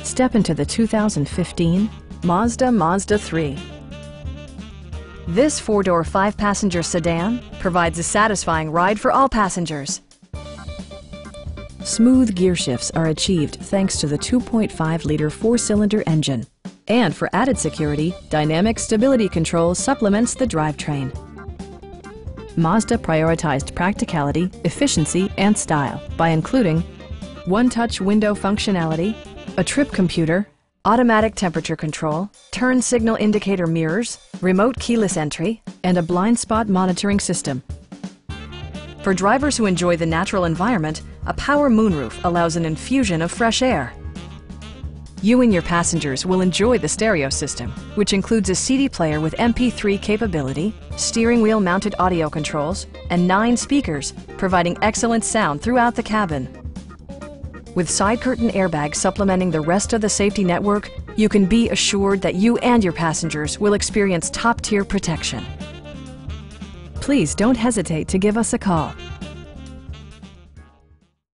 Step into the 2015 Mazda 3. This four-door, five-passenger sedan provides a satisfying ride for all passengers. Smooth gear shifts are achieved thanks to the 2.5-liter four-cylinder engine. And for added security, dynamic stability control supplements the drivetrain. Mazda prioritized practicality, efficiency, and style by including one-touch window functionality, a trip computer, automatic temperature control, turn signal indicator mirrors, remote keyless entry, and a blind spot monitoring system. For drivers who enjoy the natural environment, a power moonroof allows an infusion of fresh air. You and your passengers will enjoy the stereo system, which includes a CD player with MP3 capability, steering wheel mounted audio controls, and 9 speakers, providing excellent sound throughout the cabin. With side curtain airbags supplementing the rest of the safety network, you can be assured that you and your passengers will experience top-tier protection. Please don't hesitate to give us a call.